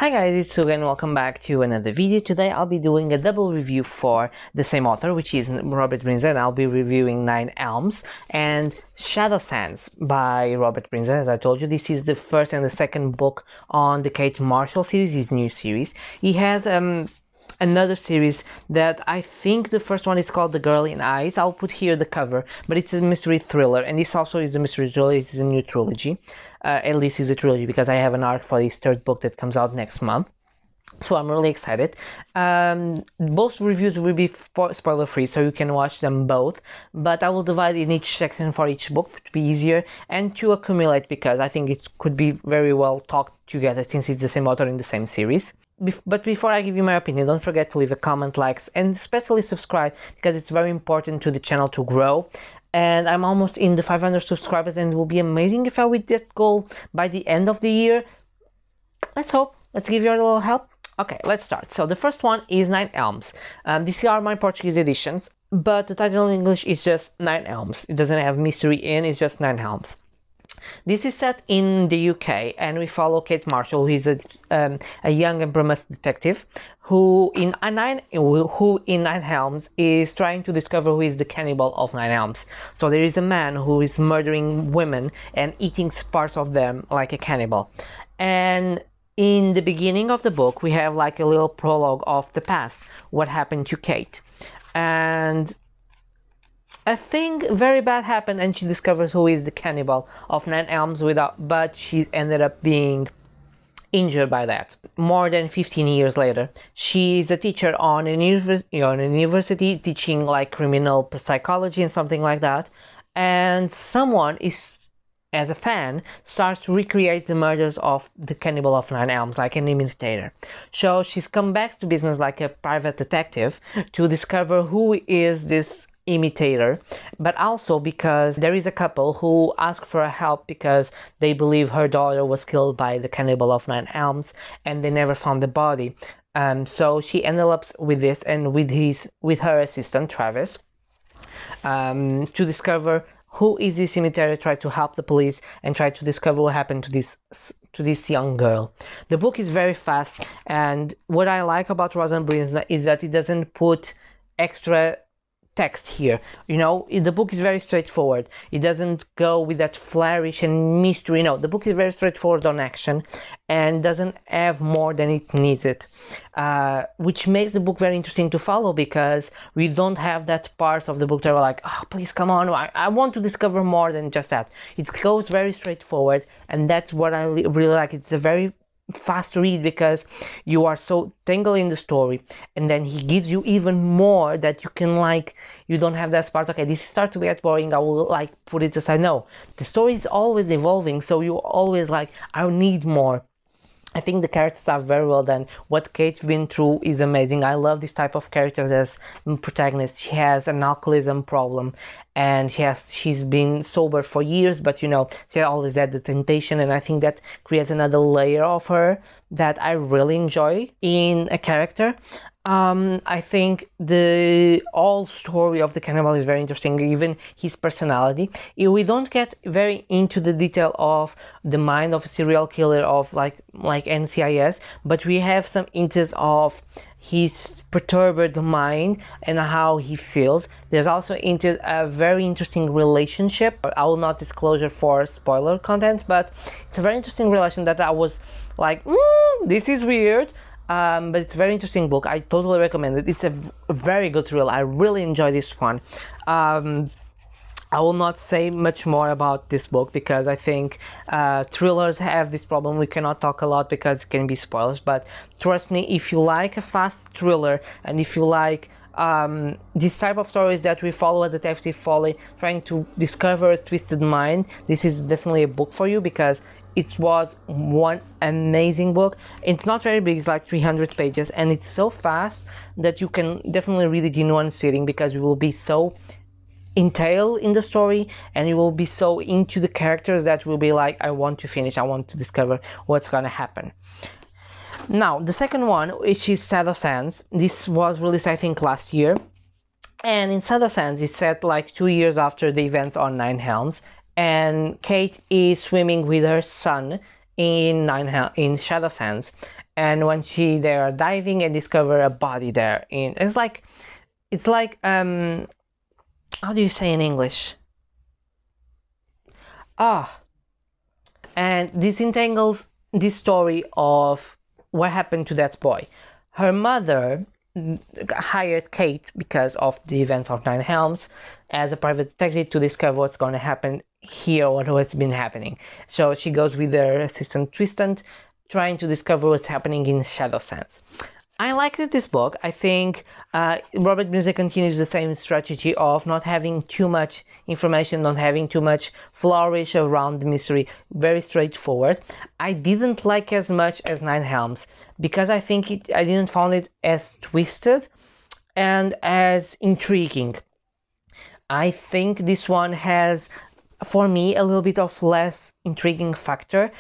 Hi guys, it's Suga and welcome back to another video. Today I'll be doing a double review for the same author, which is Robert Bryndza, and I'll be reviewing 9 Elms and Shadow Sands by Robert Bryndza. As I told you, this is the first and the second book on the Kate Marshall series, his new series. He has another series that I think the first one is called The Girl in Eyes. I'll put here the cover, but it's a mystery thriller, and this also is a mystery thriller. It's a new trilogy. At least it's a trilogy because I have an arc for this third book that comes out next month. So I'm really excited. Both reviews will be spoiler free, so you can watch them both, but I will divide in each section for each book to be easier and to accumulate, because I think it could be very well talked together since it's the same author in the same series. But before I give you my opinion, don't forget to leave a comment, likes, and especially subscribe, because it's very important to the channel to grow. And I'm almost in the 500 subscribers, and it will be amazing if I reach that goal by the end of the year. Let's hope. Let's give you a little help. Okay, let's start. So the first one is 9 Elms. These are my Portuguese editions, but the title in English is just 9 Elms. It doesn't have mystery in, it's just 9 Elms. This is set in the UK, and we follow Kate Marshall, who is a young and promising detective who in 9 Elms is trying to discover who is the cannibal of 9 Elms. So there is a man who is murdering women and eating parts of them like a cannibal. And in the beginning of the book, we have like a little prologue of the past, what happened to Kate. And a thing very bad happened, and she discovers who is the cannibal of 9 Elms but she ended up being injured by that. More than 15 years later, she is a teacher on a university teaching like criminal psychology and something like that, and someone is, as a fan, starts to recreate the murders of the cannibal of 9 Elms like an imitator. So she's come back to business like a private detective to discover who is this imitator, but also because there is a couple who ask for help because they believe her daughter was killed by the cannibal of 9 Elms and they never found the body. So she ended up with this and with her assistant Travis to discover who is this imitator, try to help the police and try to discover what happened to this young girl. The book is very fast, and what I like about Robert Bryndza is that it doesn't put extra text here. You know, the book is very straightforward. It doesn't go with that flourish and mystery. No, the book is very straightforward on action and doesn't have more than it needs it, which makes the book very interesting to follow, because we don't have that part of the book that are like, oh, please come on, I want to discover more than just that. It goes very straightforward, and that's what I really like. It's a very fast read because you are so tangled in the story, and then he gives you even more that you can like, you don't have that part, okay, this starts to get boring, I will like put it aside. No, the story is always evolving, so you always like, I need more. I think the characters are very well done. What Kate's been through is amazing. I love this type of character as protagonist. She has an alcoholism problem, and she's been sober for years, but you know, she always had the temptation, and I think that creates another layer of her that I really enjoy in a character. I think the whole story of the cannibal is very interesting, even his personality. We don't get very into the detail of the mind of a serial killer of like NCIS, but we have some hints of his perturbed mind and how he feels. There's also into a very interesting relationship. I will not disclose for spoiler content, but it's a very interesting relation that I was like, this is weird. But it's a very interesting book. I totally recommend it. It's a very good thriller. I really enjoy this one. I will not say much more about this book because I think thrillers have this problem. We cannot talk a lot because it can be spoilers, but trust me, if you like a fast thriller and if you like this type of stories that we follow a detective trying to discover a twisted mind, this is definitely a book for you, because it was one amazing book. It's not very big, it's like 300 pages, and it's so fast that you can definitely read it in one sitting, because you will be so entailed in the story and you will be so into the characters that will be like, I want to finish, I want to discover what's gonna happen. Now, the second one, which is Shadow Sands. This was released, I think, last year. And in Shadow Sands, it's set like 2 years after the events on 9 Elms. And Kate is swimming with her son in Shadow Sands, and when they are diving and discover a body there. It's like how do you say in English? And this entangles this story of what happened to that boy. Her mother hired Kate, because of the events of Nine Helms, as a private detective to discover what's going to happen here, what's been happening. So she goes with her assistant Tristan, trying to discover what's happening in Shadow Sands. I like this book. I think Robert Bryndza continues the same strategy of not having too much information, not having too much flourish around the mystery, very straightforward. I didn't like as much as Nine Helms because I think I didn't find it as twisted and as intriguing. I think this one has, for me, a little bit of less intriguing factor.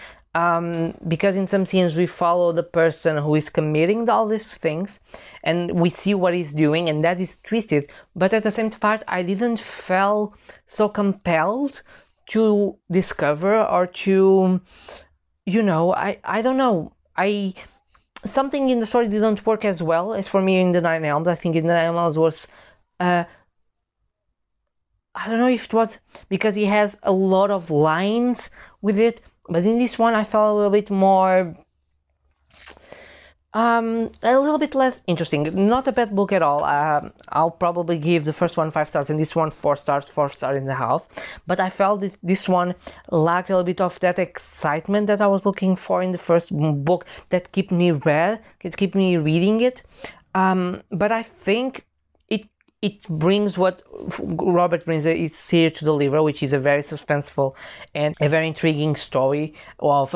Because in some scenes we follow the person who is committing all these things and we see what he's doing, and that is twisted, but at the same part I didn't feel so compelled to discover or to, I don't know, something in the story didn't work as well as for me in the Nine Elms. I think in the Nine Elms was I don't know if it was because he has a lot of lines with it, but in this one I felt a little bit more, a little bit less interesting. Not a bad book at all. I'll probably give the first one 5 stars and this one 4 stars, 4.5. But I felt that this one lacked a little bit of that excitement that I was looking for in the first book that kept me reading it. But I think it brings what Robert Bryndza is here to deliver, which is a very suspenseful and a very intriguing story of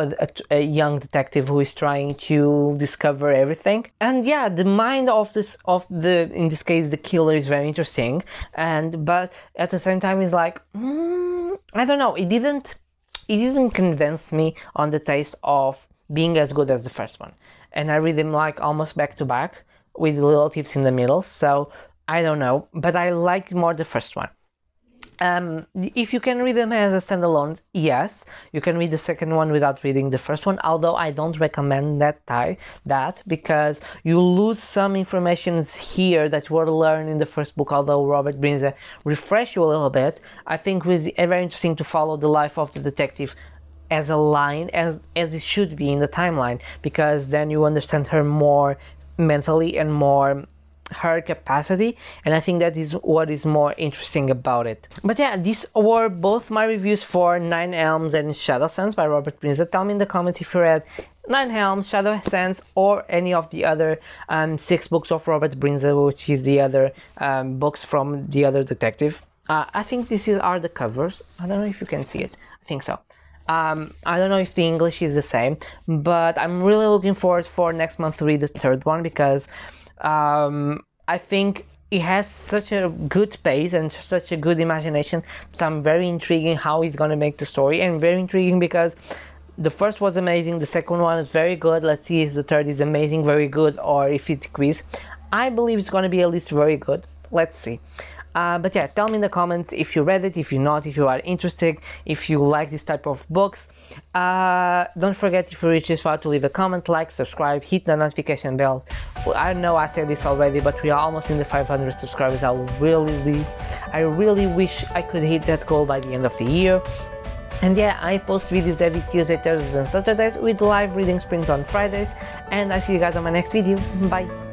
a young detective who is trying to discover everything. And yeah, the mind in this case, the killer, is very interesting. But at the same time, it's like, I don't know, it didn't convince me on the taste of being as good as the first one. And I read them like almost back to back with little tips in the middle. So I don't know, but I liked more the first one. If you can read them as a standalone, yes, you can read the second one without reading the first one, although I don't recommend that because you lose some information here that were learned in the first book, although Robert Bryndza refresh you a little bit. I think it was very interesting to follow the life of the detective as a line, as it should be in the timeline, because then you understand her more mentally and more her capacity, and I think that is what is more interesting about it. But yeah, these were both my reviews for Nine Elms and Shadow Sands by Robert Bryndza. Tell me in the comments if you read Nine Elms, Shadow Sands, or any of the other 6 books of Robert Bryndza, which is the other books from the other detective. I think these are the covers. I don't know if you can see it. I think so. I don't know if the English is the same, but I'm really looking forward for next month to read the third one, because I think it has such a good pace and such a good imagination that I'm very intriguing how he's going to make the story, and very intriguing because the first was amazing, the second one is very good. Let's see if the third is amazing, very good, or if it decreases. I believe it's going to be at least very good. Let's see. But yeah, tell me in the comments if you read it, if you're not, if you are interested, if you like this type of books. Don't forget, if you reach this far, to leave a comment, like, subscribe, hit the notification bell. I know I said this already, but we are almost in the 500 subscribers. I really wish I could hit that goal by the end of the year. And yeah, I post videos every Tuesday, Thursdays and Saturdays, with live reading sprints on Fridays, and I see you guys on my next video. Bye!